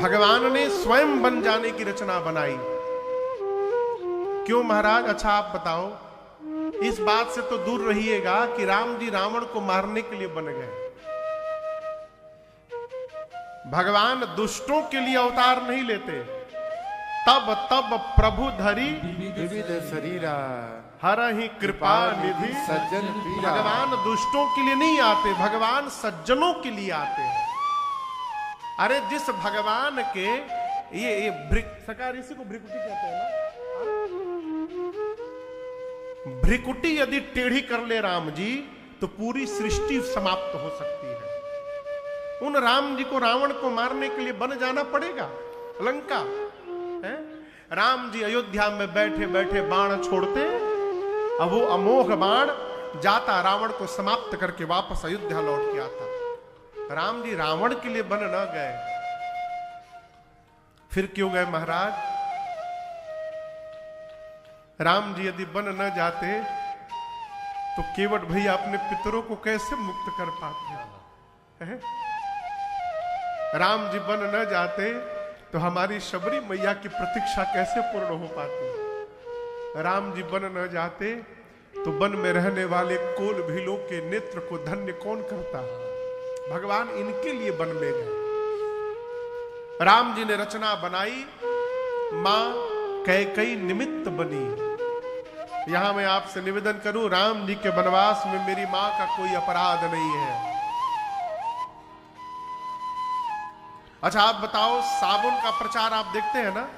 भगवान ने स्वयं बन जाने की रचना बनाई। क्यों महाराज? अच्छा आप बताओ, इस बात से तो दूर रहिएगा कि राम जी रावण को मारने के लिए बन गए। भगवान दुष्टों के लिए अवतार नहीं लेते। तब तब प्रभु धरी विविध शरीरा हर ही कृपा निधि सज्जन पीरा। भगवान दुष्टों के लिए नहीं आते, भगवान सज्जनों के लिए आते हैं। अरे जिस भगवान के ये सकार इसी को भ्रिकुटी कहते हैं ना। भ्रिकुटी यदि टेढ़ी कर ले राम जी तो पूरी सृष्टि समाप्त हो सकती है। उन राम जी को रावण को मारने के लिए बन जाना पड़ेगा लंका है? राम जी अयोध्या में बैठे बैठे बाण छोड़ते, अब वो अमोघ बाण जाता रावण को समाप्त करके वापस अयोध्या लौट के आता। राम जी रावण के लिए बन न गए, फिर क्यों गए महाराज? राम जी यदि बन न जाते तो केवट भैया अपने पितरों को कैसे मुक्त कर पाते हैं? राम जी बन न जाते तो हमारी शबरी मैया की प्रतीक्षा कैसे पूर्ण हो पाती? राम जी बन न जाते तो वन में रहने वाले कोल भीलों के नेत्र को धन्य कौन करता? भगवान इनके लिए वन में गए। राम जी ने रचना बनाई, मां कैकई निमित्त बनी। यहां मैं आपसे निवेदन करूं, राम जी के वनवास में मेरी मां का कोई अपराध नहीं है। अच्छा आप बताओ, साबुन का प्रचार आप देखते हैं ना?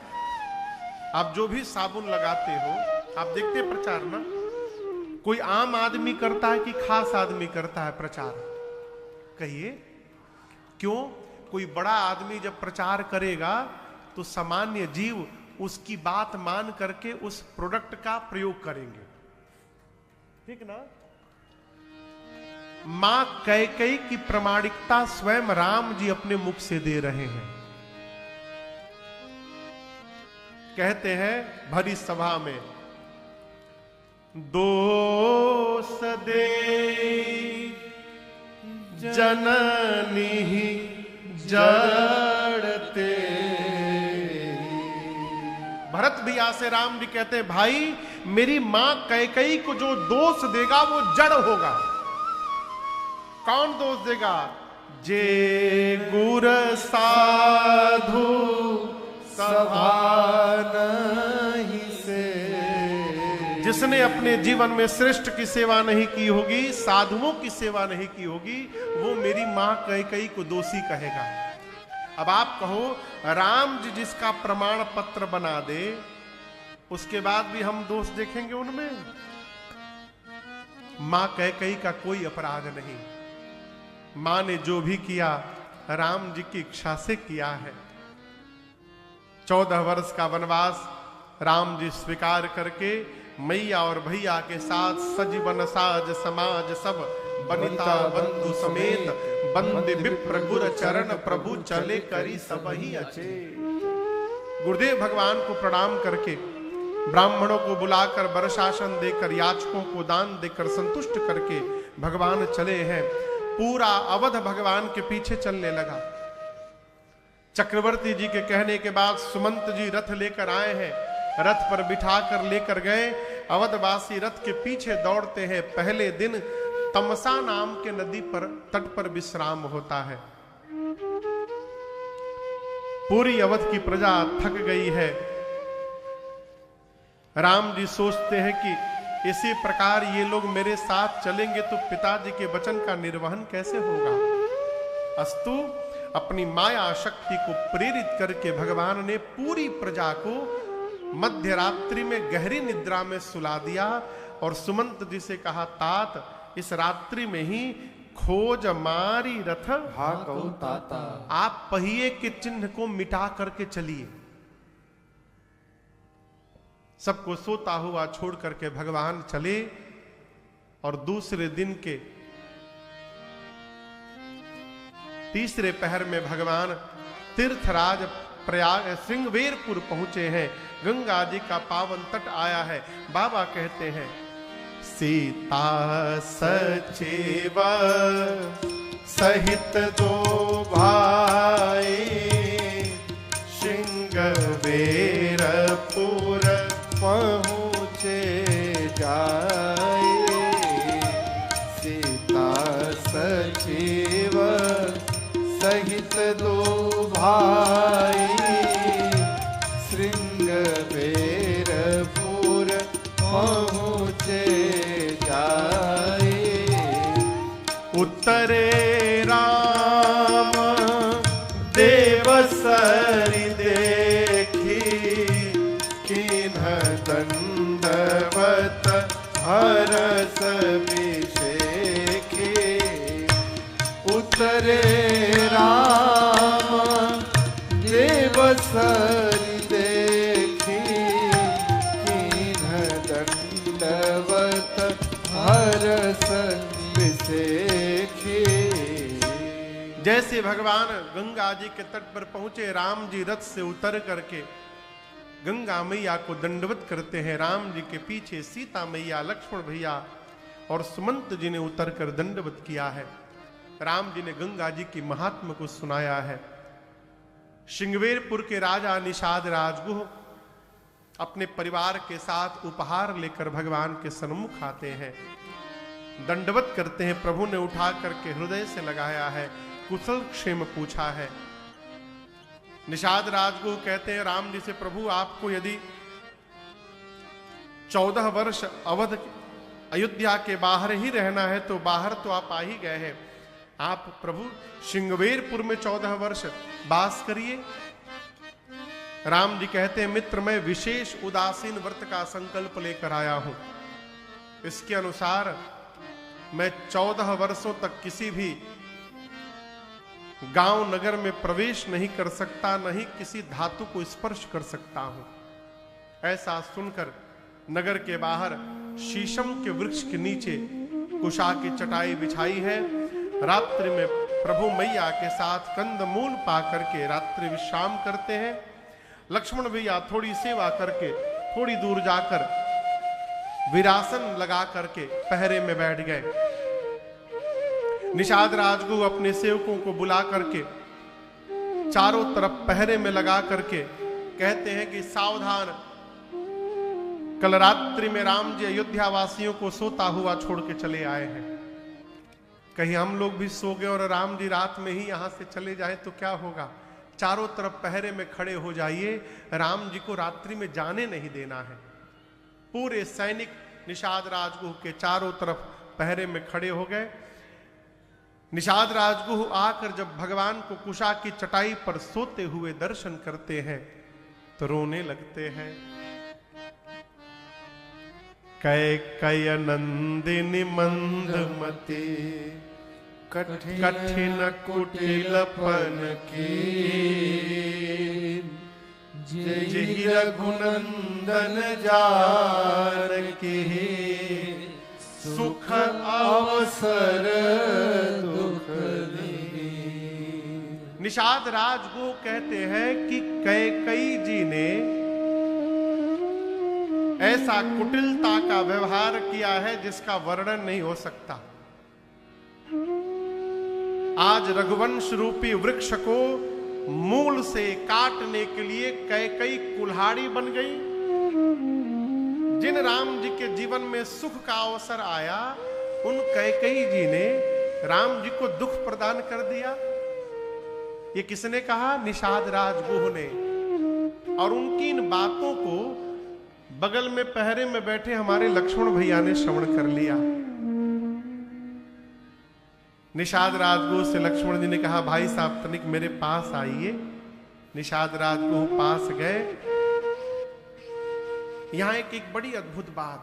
आप जो भी साबुन लगाते हो आप देखते हैं प्रचार ना? कोई आम आदमी करता है कि खास आदमी करता है प्रचार? कहिए क्यों? कोई बड़ा आदमी जब प्रचार करेगा तो सामान्य जीव उसकी बात मान करके उस प्रोडक्ट का प्रयोग करेंगे, ठीक ना? मां कैकेयी की प्रामाणिकता स्वयं राम जी अपने मुख से दे रहे हैं। कहते हैं भरी सभा में, दोष दे जननी जड़ते। भरत भैया से राम जी कहते हैं, भाई मेरी मां कैकेयी को जो दोष देगा वो जड़ होगा। कौन दोष देगा? जे गुर साधु सभा नहीं से। जिसने अपने जीवन में श्रेष्ठ की सेवा नहीं की होगी, साधुओं की सेवा नहीं की होगी, वो मेरी मां कैकेयी को दोषी कहेगा। अब आप कहो, राम जी जिसका प्रमाण पत्र बना दे उसके बाद भी हम दोष देखेंगे उनमें? मां कैकेयी का कोई अपराध नहीं। मां ने जो भी किया राम जी की इच्छा से किया है। 14 वर्ष का वनवास राम जी स्वीकार करके मैया और भैया के साथ सजीवन साज समाज सब बनिता बंधु समेत बंदे विप्र गुर चरण प्रभु चले करी सब ही अचे। गुरुदेव भगवान को प्रणाम करके ब्राह्मणों को बुलाकर वर्षासन देकर याचकों को दान देकर संतुष्ट करके भगवान चले हैं। पूरा अवध भगवान के पीछे चलने लगा। चक्रवर्ती जी के कहने के बाद सुमंत जी रथ लेकर आए हैं, रथ पर बिठाकर लेकर गए। अवधवासी रथ के पीछे दौड़ते हैं। पहले दिन तमसा नाम के नदी पर तट पर विश्राम होता है। पूरी अवध की प्रजा थक गई है। राम जी सोचते हैं कि इसी प्रकार ये लोग मेरे साथ चलेंगे तो पिताजी के वचन का निर्वहन कैसे होगा। अस्तु अपनी माया शक्ति को प्रेरित करके भगवान ने पूरी प्रजा को मध्य रात्रि में गहरी निद्रा में सुला दिया और सुमंत जी से कहा, तात इस रात्रि में ही खोज मारी रथ ताता। आप पहिए के चिन्ह को मिटा करके चलिए। सबको सोता हुआ छोड़ करके भगवान चले और दूसरे दिन के तीसरे पहर में भगवान तीर्थराज प्रयाग श्रृंगवेरपुर पहुंचे हैं। गंगा जी का पावन तट आया है। बाबा कहते हैं, सीता सचिव सहित दो भाई श्रृंगवेरपुर पहुँचे जाए, सीता सचिव सहित दो भाई, श्रृंगवेरपुर पहुँचे जाए। उत्तरे राम देवसरि देखी, किन्ह दंडवत हरस विषेखे, उत्तरे राम देवसरि देखी, किन्ह दंडवत हरस विषेखे। जैसे भगवान गंगा जी के तट पर पहुंचे, राम जी रथ से उतर करके गंगा मैया को दंडवत करते हैं। राम जी के पीछे सीता मैया, लक्ष्मण भैया और सुमंत जी ने उतर कर दंडवत किया है। राम जी ने गंगा जी की महात्म को सुनाया है। श्रृंगवेरपुर के राजा निषाद राजगुह अपने परिवार के साथ उपहार लेकर भगवान के सन्मुख आते हैं, दंडवत करते हैं। प्रभु ने उठा करके हृदय से लगाया है, कुशल क्षेम पूछा है। निषाद राजगुह कहते हैं राम जी से, प्रभु आपको यदि 14 वर्ष अवध अयोध्या के बाहर ही रहना है तो बाहर तो आप आ ही गए हैं, आप प्रभु श्रृंगवेरपुर में 14 वर्ष वास करिए। राम जी कहते हैं मित्र, मैं विशेष उदासीन व्रत का संकल्प लेकर आया हूं। इसके अनुसार मैं 14 वर्षों तक किसी भी गांव नगर में प्रवेश नहीं कर सकता, नहीं किसी धातु को स्पर्श कर सकता हूं। ऐसा सुनकर नगर के बाहर शीशम के वृक्ष के नीचे कुशा की चटाई बिछाई है। रात्रि में प्रभु मैया के साथ कंदमूल पा करके रात्रि विश्राम करते हैं। लक्ष्मण भैया थोड़ी सेवा करके थोड़ी दूर जाकर विरासन लगा करके पहरे में बैठ गए। निषाद राजगुरु अपने सेवकों को बुला करके चारों तरफ पहरे में लगा करके कहते हैं कि सावधान, कल रात्रि में राम जी अयोध्या वासियों को सोता हुआ छोड़ के चले आए हैं। कहीं हम लोग भी सो गए और राम जी रात में ही यहां से चले जाएं तो क्या होगा। चारों तरफ पहरे में खड़े हो जाइए, राम जी को रात्रि में जाने नहीं देना है। पूरे सैनिक निषाद राजगुह के चारों तरफ पहरे में खड़े हो गए। निषाद राजगुह आकर जब भगवान को कुशा की चटाई पर सोते हुए दर्शन करते हैं तो रोने लगते हैं। कैकय नंदिनी मंदमती कठिन कुटिलपन की, जहि रघुनंदन जानकी, सुख अवसर दुख दी। निषाद राजगुह कहते हैं कि कैकई जी ने ऐसा कुटिलता का व्यवहार किया है जिसका वर्णन नहीं हो सकता। आज रघुवंश रूपी वृक्ष को मूल से काटने के लिए कैकई कुल्हाड़ी बन गई। जिन राम जी के जीवन में सुख का अवसर आया उन कैकई जी ने राम जी को दुख प्रदान कर दिया। ये किसने कहा? निषाद राजगुह ने। और उनकी इन बातों को बगल में पहरे में बैठे हमारे लक्ष्मण भैया ने श्रवण कर लिया। निषाद राजगुह से लक्ष्मण जी ने कहा, भाई साहब तनिक मेरे पास आइए। निषाद राजगुह पास गए। यहां एक बड़ी अद्भुत बात,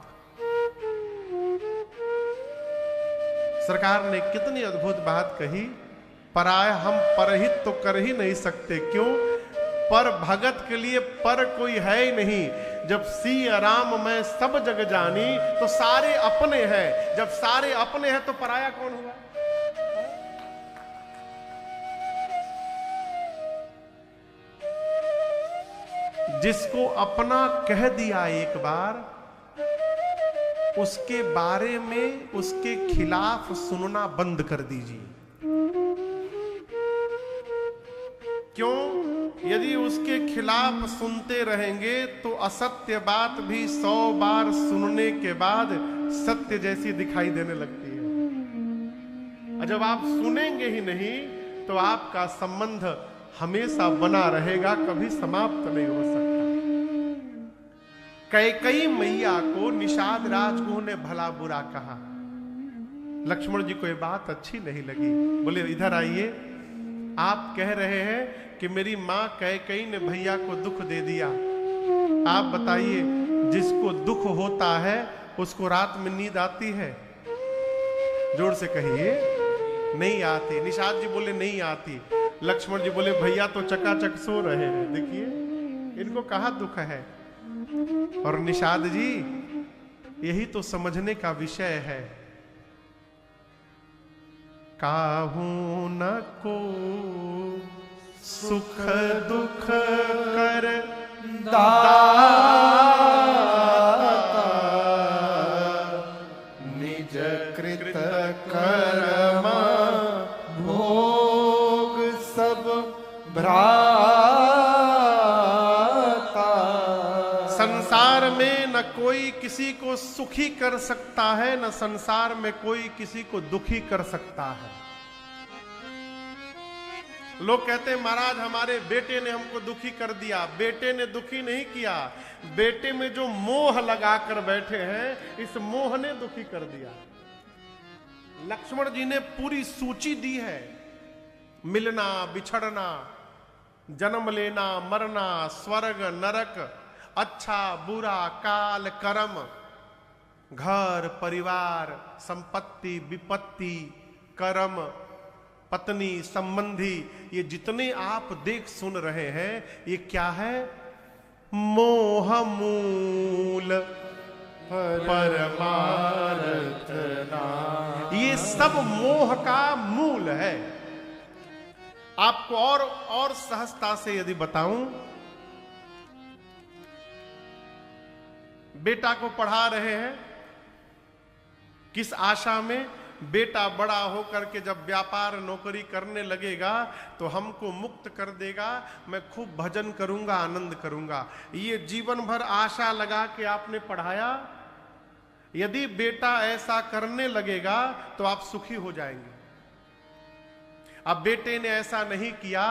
सरकार ने कितनी अद्भुत बात कही। पराय हम परहित तो कर ही नहीं सकते। क्यों? पर भगत के लिए पर कोई है ही नहीं। जब सिय राम मैं सब जग जानी तो सारे अपने हैं। जब सारे अपने हैं तो पराया कौन हुआ? जिसको अपना कह दिया एक बार, उसके बारे में उसके खिलाफ सुनना बंद कर दीजिए। क्यों? यदि उस उसके खिलाफ सुनते रहेंगे तो असत्य बात भी 100 बार सुनने के बाद सत्य जैसी दिखाई देने लगती है। और जब आप सुनेंगे ही नहीं तो आपका संबंध हमेशा बना रहेगा, कभी समाप्त नहीं हो सकता। कैकेयी मैया को निषाद राजगुह ने भला बुरा कहा। लक्ष्मण जी को ये बात अच्छी नहीं लगी। बोले इधर आइए, आप कह रहे हैं कि मेरी मां कैकेयी ने भैया को दुख दे दिया। आप बताइए, जिसको दुख होता है उसको रात में नींद आती है? जोर से कहिए, नहीं आती। निषाद जी बोले नहीं आती। लक्ष्मण जी बोले भैया तो चकाचक सो रहे हैं, देखिए इनको कहाँ दुख है। और निषाद जी, यही तो समझने का विषय है। काहू न को सुख दुख कर दाता, निज कृत कर्म भोग सब भ्राता। संसार में न कोई किसी को सुखी कर सकता है, न संसार में कोई किसी को दुखी कर सकता है। लोग कहते हैं महाराज हमारे बेटे ने हमको दुखी कर दिया। बेटे ने दुखी नहीं किया, बेटे में जो मोह लगाकर बैठे हैं इस मोह ने दुखी कर दिया। लक्ष्मण जी ने पूरी सूची दी है, मिलना बिछड़ना, जन्म लेना मरना, स्वर्ग नरक, अच्छा बुरा, काल कर्म, घर परिवार, संपत्ति विपत्ति, कर्म, पत्नी संबंधी, ये जितने आप देख सुन रहे हैं ये क्या है? मोह मूल परमार्थ नाम। ये सब मोह का मूल है। आपको और सहजता से यदि बताऊं, बेटा को पढ़ा रहे हैं, किस आशा में? बेटा बड़ा होकर के जब व्यापार नौकरी करने लगेगा तो हमको मुक्त कर देगा, मैं खूब भजन करूंगा, आनंद करूंगा। ये जीवन भर आशा लगा के आपने पढ़ाया। यदि बेटा ऐसा करने लगेगा तो आप सुखी हो जाएंगे। अब बेटे ने ऐसा नहीं किया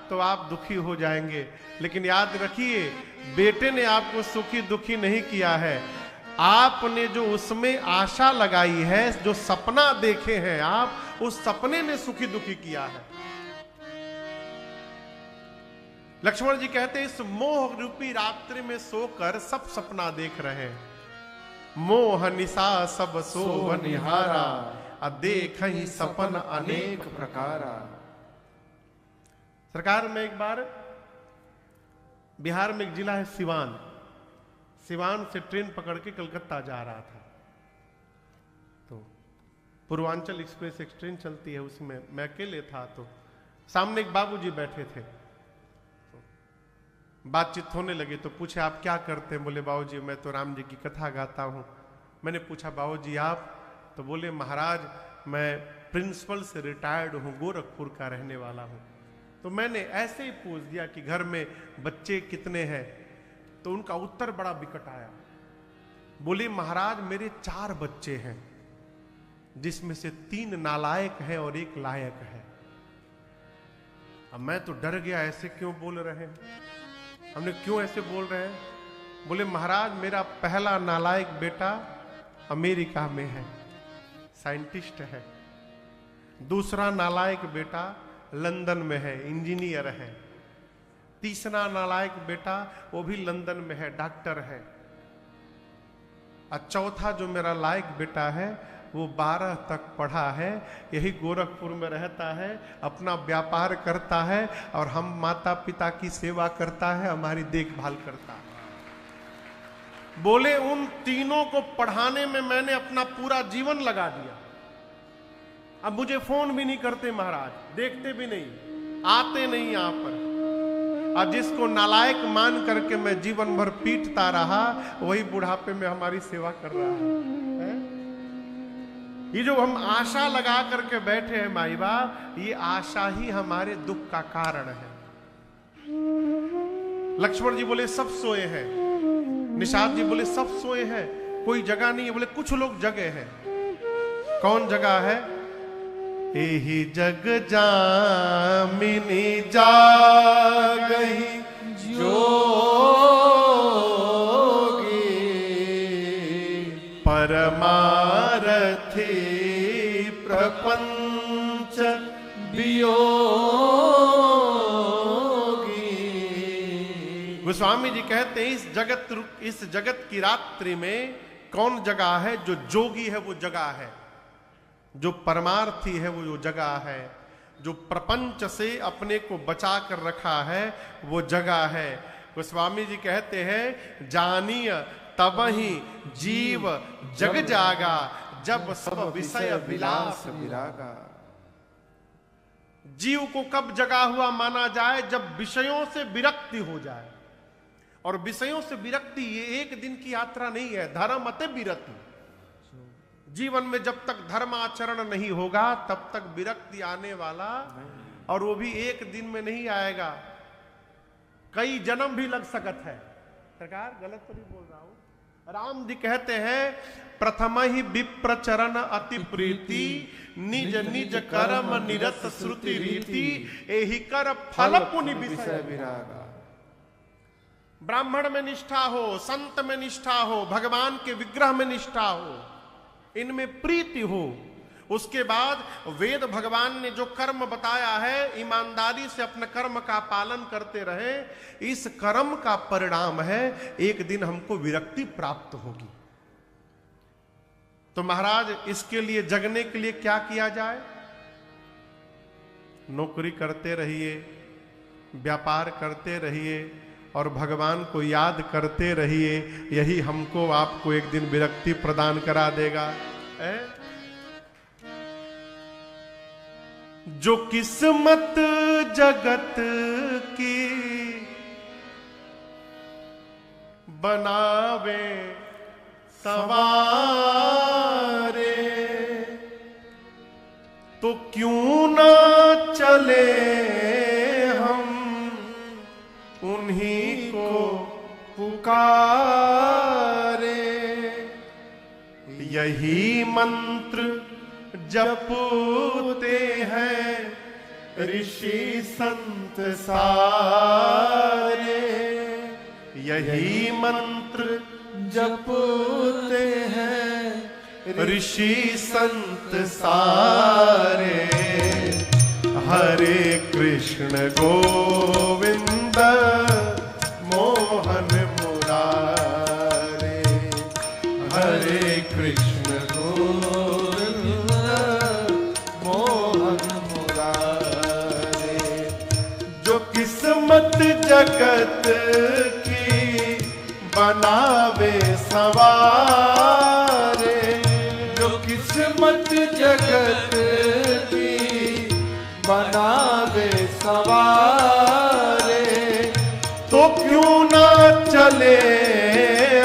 तो आप दुखी हो जाएंगे। लेकिन याद रखिए, बेटे ने आपको सुखी दुखी नहीं किया है, आपने जो उसमें आशा लगाई है, जो सपना देखे हैं आप, उस सपने ने सुखी दुखी किया है। लक्ष्मण जी कहते हैं इस मोह रूपी रात्रि में सोकर सब सपना देख रहे हैं। मोह निशा सब सोव निहारा, देख ही सपन अनेक प्रकारा। सरकार में एक बार बिहार में एक जिला है सिवान, सिवान से ट्रेन पकड़ के कलकत्ता जा रहा था। तो पूर्वांचल एक्सप्रेस एक ट्रेन चलती है, उसमें मैं अकेले था। तो सामने एक बाबूजी बैठे थे, तो बातचीत होने लगी। तो पूछे आप क्या करते हैं? बोले बाबूजी मैं तो राम जी की कथा गाता हूं। मैंने पूछा बाबूजी आप? तो बोले महाराज मैं प्रिंसिपल से रिटायर्ड हूं, गोरखपुर का रहने वाला हूं। तो मैंने ऐसे ही पूछ दिया कि घर में बच्चे कितने हैं? तो उनका उत्तर बड़ा विकट आया। बोले महाराज मेरे 4 बच्चे हैं, जिसमें से 3 नालायक हैं और 1 लायक है। अब मैं तो डर गया, ऐसे क्यों बोल रहे हैं? हमने क्यों ऐसे बोल रहे हैं? बोले महाराज मेरा पहला नालायक बेटा अमेरिका में है, साइंटिस्ट है। दूसरा नालायक बेटा लंदन में है, इंजीनियर है। तीसरा नालायक बेटा वो भी लंदन में है, डॉक्टर है। और चौथा जो मेरा लायक बेटा है वो 12 तक पढ़ा है, यही गोरखपुर में रहता है, अपना व्यापार करता है और हम माता पिता की सेवा करता है, हमारी देखभाल करता है। बोले उन तीनों को पढ़ाने में मैंने अपना पूरा जीवन लगा दिया। अब मुझे फोन भी नहीं करते महाराज, देखते भी नहीं, आते नहीं यहां पर। और जिसको नालायक मान करके मैं जीवन भर पीटता रहा, वही बुढ़ापे में हमारी सेवा कर रहा है। ये जो हम आशा लगा करके बैठे हैं माई बाप, ये आशा ही हमारे दुख का कारण है। लक्ष्मण जी बोले सब सोए हैं, निषाद जी बोले सब सोए हैं, कोई जगह नहीं है। बोले कुछ लोग जगे हैं। कौन जगह है? एही जग जामिनी जागही जोगी परमारथी प्रपंच वियोगी। गोस्वामी जी कहते हैं इस जगत की रात्रि में कौन जगह है? जो जोगी है वो जगह है, जो परमार्थी है वो जगह है, जो प्रपंच से अपने को बचा कर रखा है वो जगह है। गोस्वामी जी कहते हैं जानिय तब ही जीव जग जागा, जब सब विषय विलास विरागा। जीव को कब जगा हुआ माना जाए? जब विषयों से विरक्ति हो जाए। और विषयों से विरक्ति ये एक दिन की यात्रा नहीं है, धर्म अते विरति। जीवन में जब तक धर्म आचरण नहीं होगा तब तक विरक्ति आने वाला, और वो भी एक दिन में नहीं आएगा, कई जन्म भी लग सकत है। सरकार गलत तो नहीं बोल रहा हूं? राम जी कहते हैं प्रथम ही विप्र चरण अति प्रीति, निज निज कर्म निरत श्रुति रीति, एहि कर फल पुनि विषय विरागा। ब्राह्मण में निष्ठा हो, संत में निष्ठा हो, भगवान के विग्रह में निष्ठा हो, इनमें प्रीति हो, उसके बाद वेद भगवान ने जो कर्म बताया है ईमानदारी से अपने कर्म का पालन करते रहे, इस कर्म का परिणाम है एक दिन हमको विरक्ति प्राप्त होगी। तो महाराज इसके लिए जगने के लिए क्या किया जाए? नौकरी करते रहिए, व्यापार करते रहिए और भगवान को याद करते रहिए, यही हमको आपको एक दिन विरक्ति प्रदान करा देगा। जो किस्मत जगत की बनावे सवारे, तो क्यों ना चले हम उन्हीं को पुकारे। यही मंत्र जपते हैं ऋषि संत सारे, यही मंत्र जपते हैं ऋषि संत सारे। हरे कृष्ण गोविंद मोहन मुरारे, हरे कृष्ण गोविंद मोहन मुरारे। जो किस्मत जगत की बनावे सवारे, जो किस्मत जगत की बनावे सवारे, तो क्यों ना चले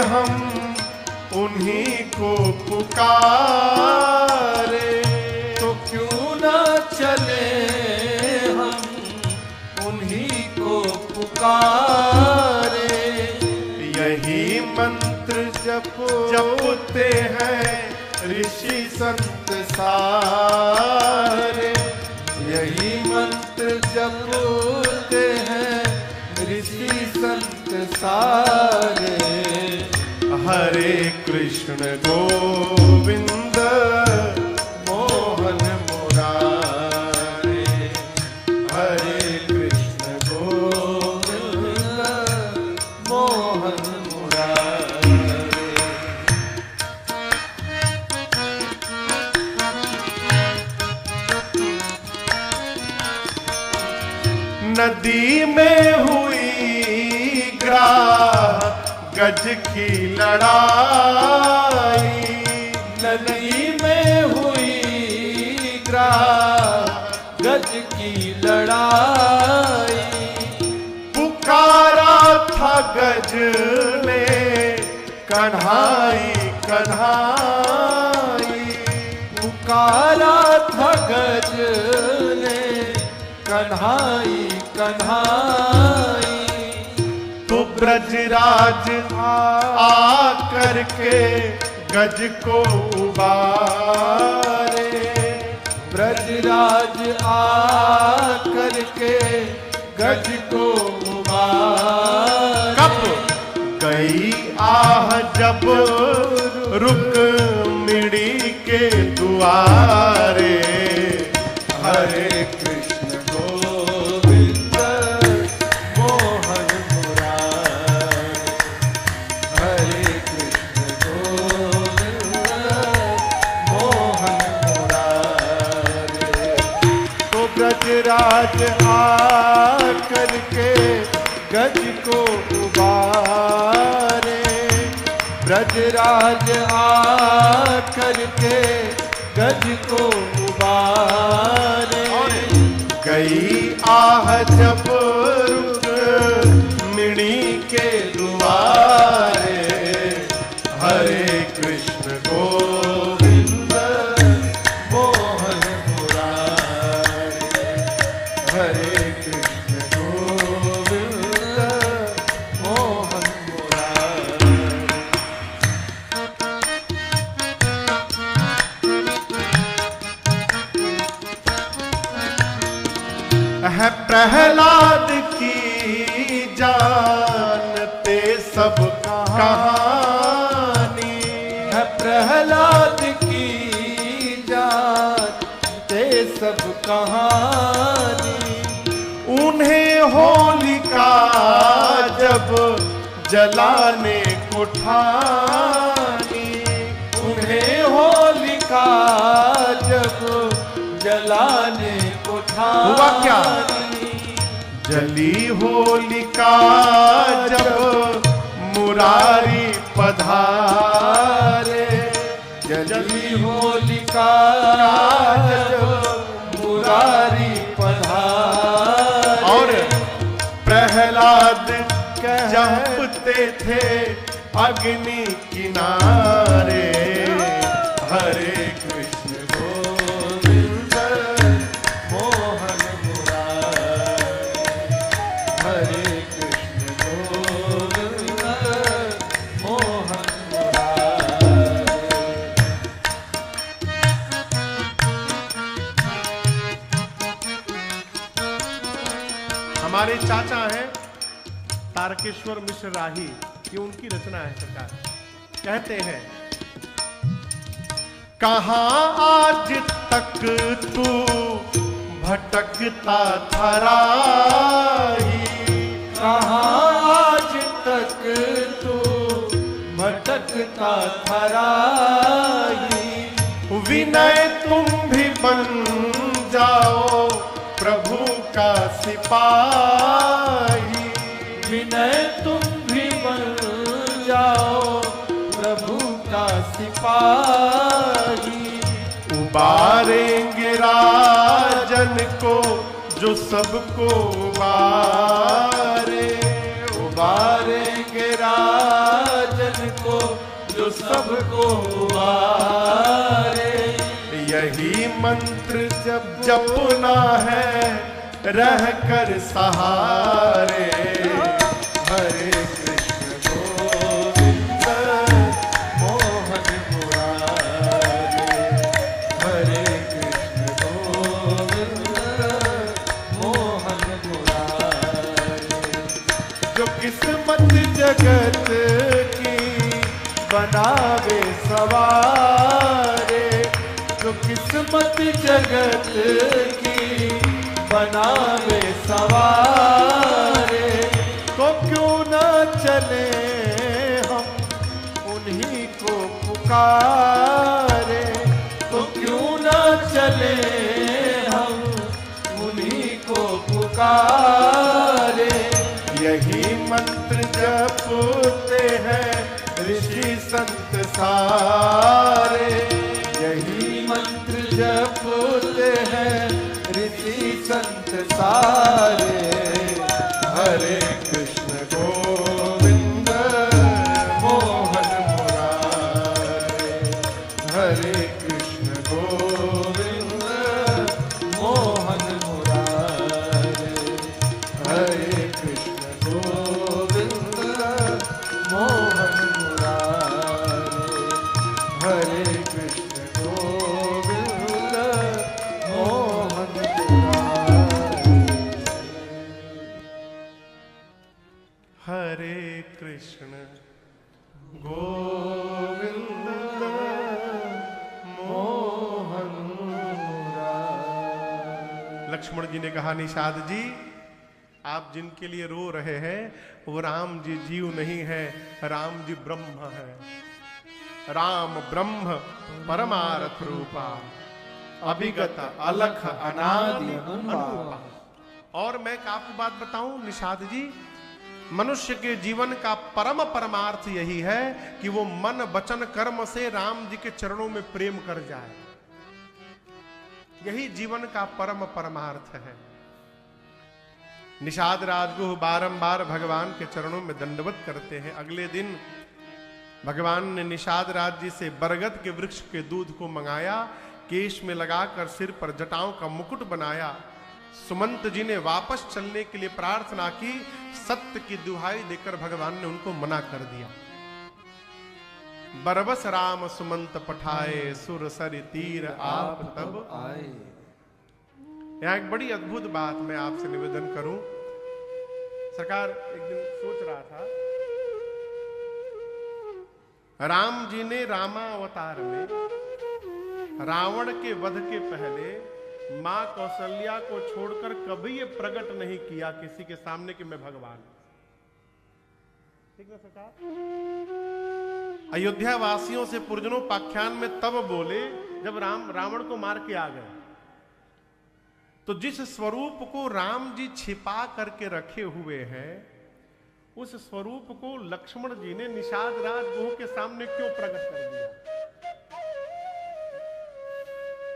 हम उन्हीं को पुकारे। तो क्यों ना चले हम उन्हीं को पुकारे। यही मंत्र जपते हैं ऋषि संत सारे, यही मंत्र जपते हैं ऋषि संत सारे। हरे कृष्ण गोविंद मोहन मुरारे, हरे कृष्ण गोविंद मोहन मुरारे। नदी में हुई ग्राह गज की लड़ाई, नदी में हुई ग्राह गज की लड़ाई। पुकारा था गज ने कन्हाई कन्हाई, पुकारा था गज ने कन्हाई कन्हाई। ब्रजराज आ करके गज को उबारे, ब्रजराज आ करके गज को उबारे। कब गई आह जब रुक्मिणी के दुआरे, हरे कृष्ण गोविंद मोहन मुरारे, हरे कृष्ण गोविंद मोहन मुरारे। तो ब्रजराज आ करके गज को उबारे, ब्रजराज आ करके गज को उबारे। गई आह जब रुक्मिणी के दुआरे, हरे कृष्ण गोविंद मोहन मुरारे, हरे कृष्ण गोविंद मोहन मुरारे। है प्रहलाद की जानते सब कहानी, है प्रहलाद की जानते सब कहानी। उन्हें होलिका जब जलाने को ठानी, उन्हें होलिका जब जलाने को ठानी। हुआ क्या? जली होलिका जब मुरारी पधारे, जली होलिका जब मुरारी पधारे। और प्रहलाद जपते थे अग्नि किनारे, हरे कृष्ण गोविंद मोहन मुरारे, हरे कृष्ण गोविंद मोहन मुरारे। हमारे चाचा हैं तारकेश्वर मिश्र राही, ये उनकी रचना है सरकार। कहते हैं, कहां आज तक तू भटकता था राही, कहाँ आज तक तू भटकता था राही। विनय तुम भी बन जाओ प्रभु का सिपाही, विनय तुम भी बन जाओ प्रभु का सिपाही। उबारेंगे राजन को जो सबको उबारे, उबारेंगे राजन को जो सबको उबारे। यही मंत्र जब जपना है रह कर सहारे, हरे कृष्ण गोविंद मोहन मुरारे, हरे कृष्ण गोविंद मोहन मुरारे। जो किस्मत जगत की बनावे सवारे, जो किस्मत जगत की बनावे सवारे। तो क्यों न चले हम उन्हीं को पुकारे, तो क्यों न चले हम उन्हीं को पुकारे। यही मंत्र जपते हैं ऋषि संत सारे, यही मंत्र जपते हैं ऋषि संत सारे। हरे कृष्ण गोविंद मोहन मुरारे, हरे कृष्ण गोविंद मोहन मुरारे, हरे कृष्ण गोविंद हरे कृष्ण गोविंद मोहन मुरारी। लक्ष्मण जी ने कहा, निषाद जी आप जिनके लिए रो रहे हैं वो राम जी जीव नहीं है, राम जी ब्रह्म है। राम ब्रह्म परमार्थ रूपा, अभिगत अलख अनादि अनुपा। और मैं आपको बात बताऊं निषाद जी, मनुष्य के जीवन का परम परमार्थ यही है कि वो मन वचन कर्म से राम जी के चरणों में प्रेम कर जाए। यही जीवन का परम परमार्थ है। निषाद राजगुह बारंबार भगवान के चरणों में दंडवत करते हैं। अगले दिन भगवान ने निषाद राज जी से बरगद के वृक्ष के दूध को मंगाया, केश में लगाकर सिर पर जटाओं का मुकुट बनाया। सुमंत जी ने वापस चलने के लिए प्रार्थना की, सत्य की दुहाई देकर भगवान ने उनको मना कर दिया। बरबस राम सुमंत पठाए, सुर सर तीर आप तब आए। यहां एक बड़ी अद्भुत बात मैं आपसे निवेदन करूं। सरकार एक दिन सोच रहा था, राम जी ने रामावतार में रावण के वध के पहले मां कौशल्या को छोड़कर कभी ये प्रकट नहीं किया किसी के सामने कि मैं भगवान। ठीक ना सरकार? अयोध्या वासियों से पुरजनोपाख्यान में तब बोले जब रावण को मार के आ गए। तो जिस स्वरूप को राम जी छिपा करके रखे हुए हैं, उस स्वरूप को लक्ष्मण जी ने निषाद राजगुह के सामने क्यों प्रकट कर दिया?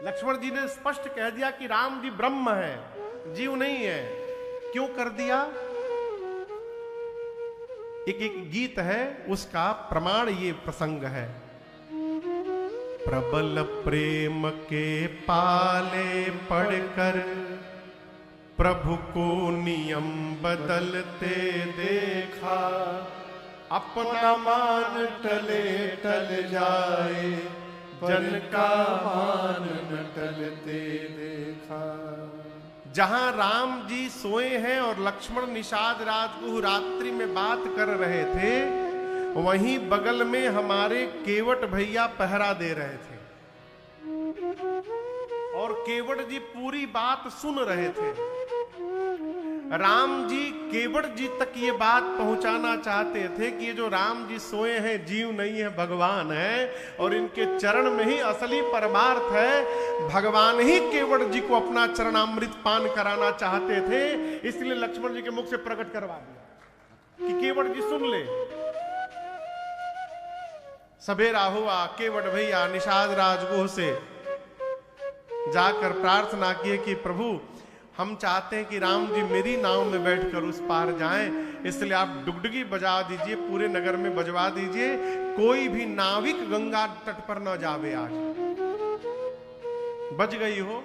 लक्ष्मण जी ने स्पष्ट कह दिया कि राम जी ब्रह्म है, जीव नहीं है। क्यों कर दिया? एक गीत है, उसका प्रमाण ये प्रसंग है। प्रबल प्रेम के पाले पड़कर प्रभु को नियम बदलते देखा, अपना मान टले टल जाए, जन का मान न टलते देखा। जहां राम जी सोए हैं और लक्ष्मण निषाद राजगुह रात्रि में बात कर रहे थे, वहीं बगल में हमारे केवट भैया पहरा दे रहे थे और केवट जी पूरी बात सुन रहे थे। राम जी केवट जी तक ये बात पहुंचाना चाहते थे कि ये जो राम जी सोए हैं जीव नहीं है, भगवान है, और इनके चरण में ही असली परमार्थ है। भगवान ही केवट जी को अपना चरणामृत पान कराना चाहते थे, इसलिए लक्ष्मण जी के मुख से प्रकट करवा दिया कि केवट जी सुन ले। सवेरा हुआ, केवट भैया निषाद राजगुह से जाकर प्रार्थना किए कि प्रभु हम चाहते हैं कि राम जी मेरी नाव में बैठकर उस पार जाएं, इसलिए आप डुगडुगी बजा दीजिए, पूरे नगर में बजवा दीजिए, कोई भी नाविक गंगा तट पर न जावे। आज बज गई हो।